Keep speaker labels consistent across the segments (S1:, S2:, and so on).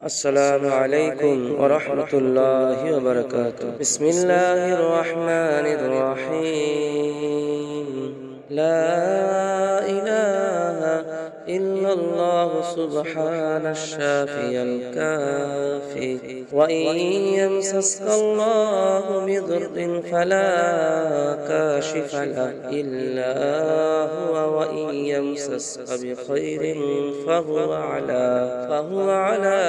S1: السلام عليكم ورحمة الله وبركاته. بسم الله الرحمن الرحيم. لا إله إلا الله سبحان الشافي الكافي. وإن يمسسك الله بضر فلا كاشف له إلا هو، وإن يمسسك بخير فهو على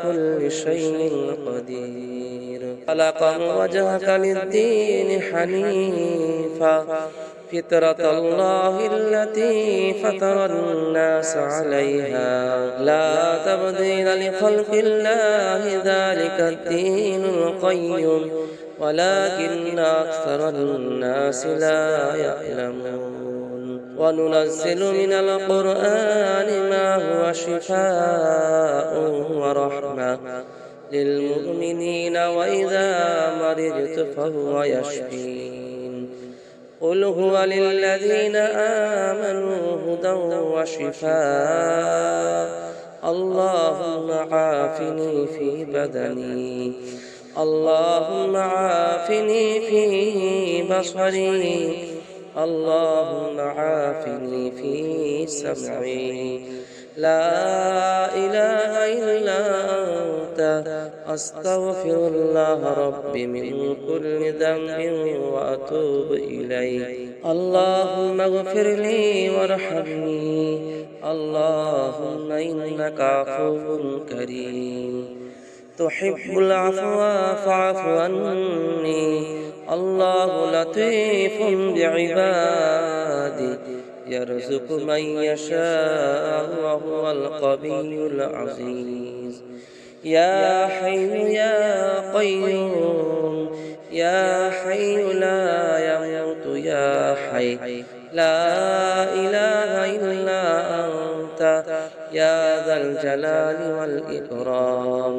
S1: كل شيء قدير. خلق وجهك للدين حنيفا، فطرة الله التي فطر الناس عليها، لا تبديل لخلق الله، ذلك الدين القيم، ولكن أكثر الناس لا يعلمون. وننزل من القرآن ما هو شفاء ورحمة للمؤمنين، وإذا مرضت فهو يشفين. قل هو للذين آمنوا هدى وشفاء. اللهم عافني في بدني، اللهم عافني في بصري، اللهم عافني في سمعي. لا إله إلا أنت، أستغفر الله ربي من كل ذنب وأتوب إليه. اللهم اغفر لي وارحمني، اللهم إنك عفو كريم تحب العفو فاعف عني. الله لطيف بعبادي، يرزق من يشاء وهو القوي العزيز. يا حي يا قيوم، يا حي لا يموت، يا حي لا إله إلا أنت، يا ذا الجلال والإكرام،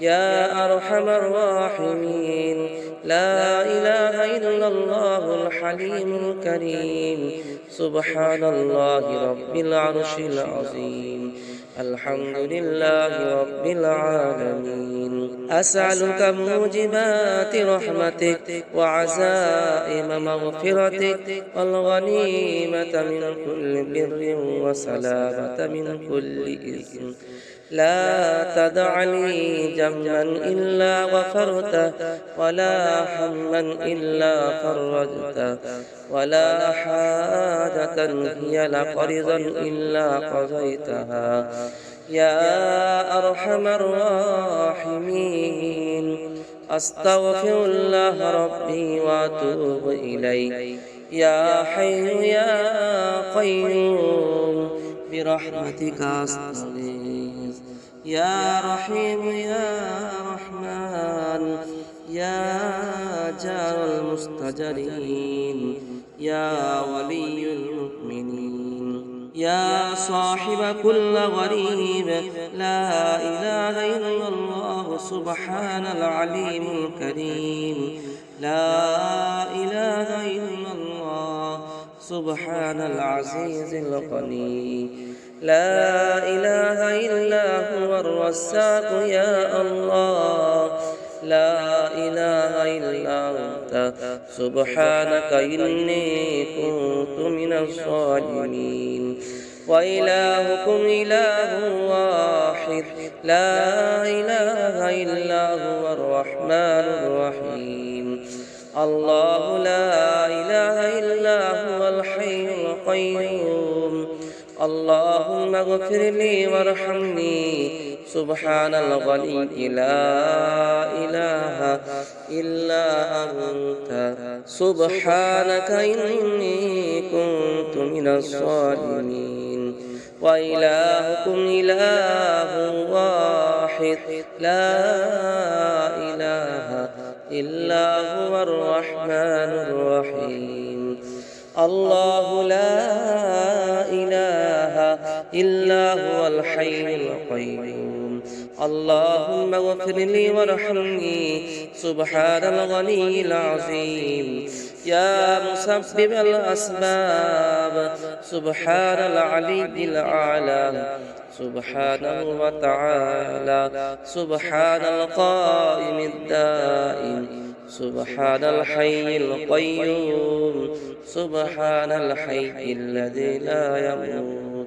S1: يا أرحم الراحمين. لا إله إلا الله الحليم الكريم. سبحان الله رب العرش العظيم. الحمد لله رب العالمين. أسألك موجبات رحمتك وعزائم مغفرتك، والغنيمة من كل بر وسلامة من كل إثم. لا تدع لي ذنبا إلا غفرته، ولا هما إلا فرجته، ولا حاجة هي لك رضا إلا قضيتها يا أرحم الراحمين. أستغفر الله ربي وأتوب إليه. يا حي يا قيوم برحمتك أستغيث. يا رحيم يا رحمن، يا جار المستجرين، يا ولي المؤمنين، يا صاحب كل غريب. لا إله إلا الله سبحان العليم الكريم. لا إله إلا الله سبحان العزيز الغني. لا إله إلا هو الرزاق يا الله. لا إله إلا أنت سبحانك إني كنت من الظالمين. وإلهكم إله واحد، لا إله إلا هو الرحمن الرحيم. الله لا إله إلا هو الحي القيوم. اللهم اغفر لي وارحمني. سبحان الغني لا إله إلا أنت، سبحانك إني كنت من الظالمين. وإلهكم إله واحد، لا إله إلا هو الرحمن الرحيم. الله لا إله إلا هو الحي القيوم. اللهم اغفر لي وارحمني. سبحان الغني العظيم. يا مسبب الأسباب، سبحان العلي الأعلى، سبحانه وتعالى سبحان القائم الدائم سبحان الحي القيوم سبحان الحي الذي لا يموت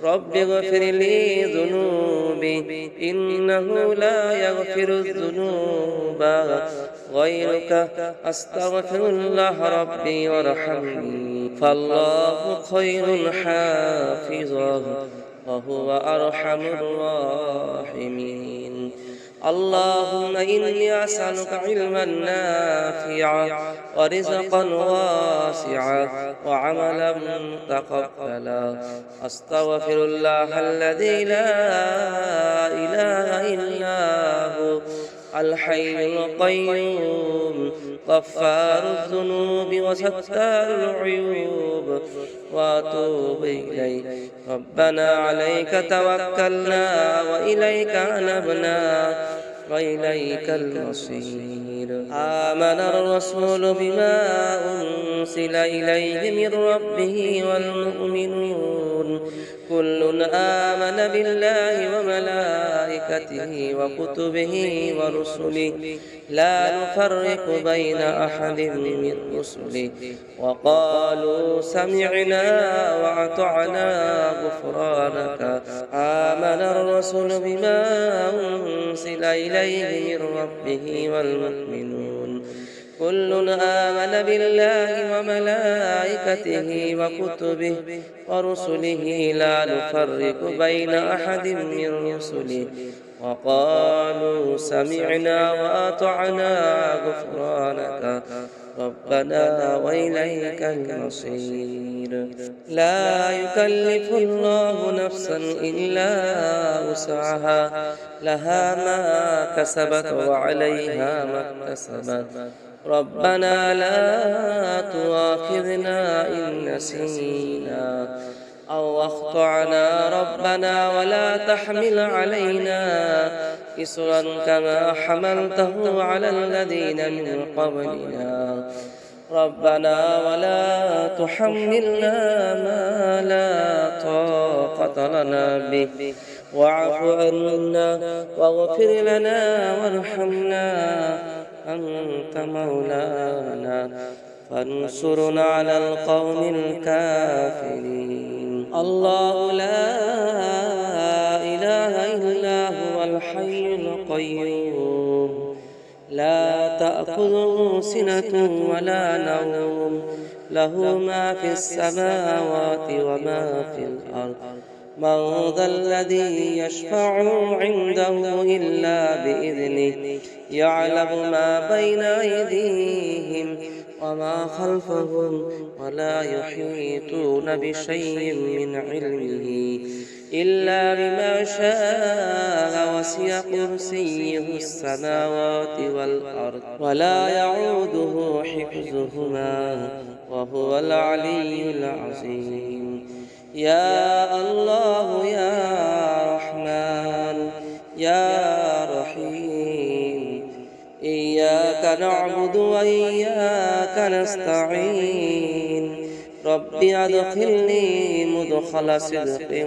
S1: رب اغفر لي ذنوبي إنه لا يغفر الذنوب غيرك أستغفر الله ربي وارحمني فالله خير حافظا وهو أرحم الراحمين اللهم إني أسألك علما نافعا ورزقا واسعا وعملا متقبلا أستغفر الله الذي لا إله إلا هو الحي القيوم غفار الذنوب وستار العيوب وأتوب إليك ربنا عليك توكلنا وإليك أنبنا وإليك المصير آمن الرسول بما أنزل إليه من ربه والمؤمنون كل آمن بالله وملائكته وكتبه ورسله لا نفرق بين أحد من رسله وقالوا سمعنا وأطعنا غفرانك آمن الرسول بما أنزل إليه من ربه والمؤمنون كل آمن بالله وملائكته وكتبه ورسله لا نفرق بين أحد من رسله وقالوا سمعنا وأطعنا غفرانك ربنا وإليك المصير لا يكلف الله نفسا إلا وسعها لها ما كسبت وعليها ما اكتسبت ربنا لا تؤاخذنا إن نسينا أو أخطأنا ربنا ولا تحمل علينا إصرا كما حملته على الذين من قبلنا ربنا ولا تحملنا ما لا طاقة لنا به واعف عنا واغفر لنا وارحمنا أنت مولانا فانصرنا على القوم الكافرين الله لا إله إلا هو الحي القيوم لا تأخذه سنة ولا نوم له ما في السماوات وما في الأرض من ذا الذي يشفع عنده إلا بإذنه يعلم ما بين أيديهم وما خلفهم ولا يحيطون بشيء من علمه إلا بما شاء وسع كرسيه السماوات والأرض ولا يعوده حفظهما وهو العلي العظيم يا الله يا رحمن يا رحيم إياك نعبد وإياك نستعين رب أدخلني مدخل صدق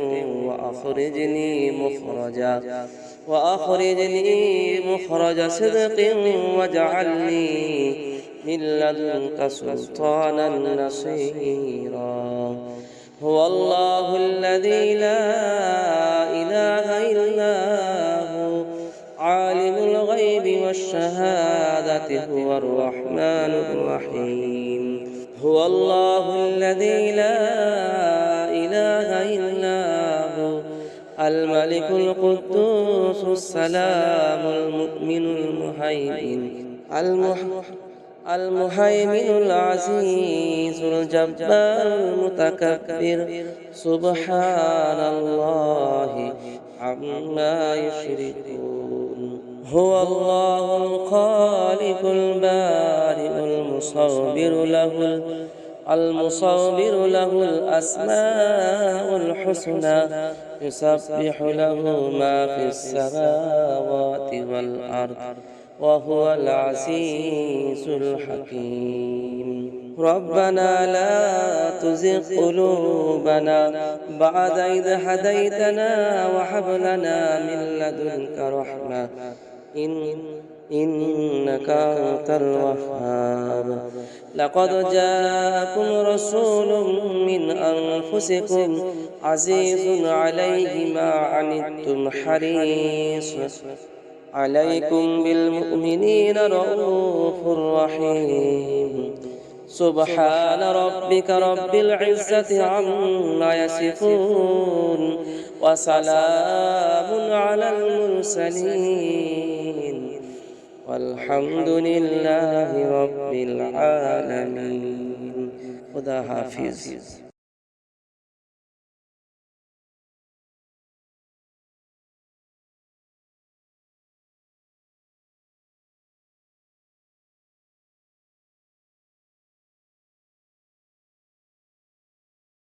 S1: وأخرجني مخرج صدق واجعلني من لدنك سلطانا نصيرا هو الله الذي لا إله إلا هو عالم الغيب والشهادة هو الرحمن الرحيم هو الله الذي لا إله إلا هو الملك القدوس السلام المؤمن المهيمن العزيز الجبار المتكبر سبحان الله عما يشركون هو الله الخالق البارئ المصور له الأسماء الحسنى يسبح له ما في السماوات والأرض وهو العزيز الحكيم. ربنا لا تزغ قلوبنا بعد إذ هديتنا وهب لنا من لدنك رحمة إنك أنت الوهاب. لقد جاءكم رسول من أنفسكم عزيز عليه ما عنتم حريص عليكم بالمؤمنين رؤوف رحيم. سبحان ربك رب العزة عما يصفون وسلام على المرسلين والحمد لله رب العالمين. خدا حافظ.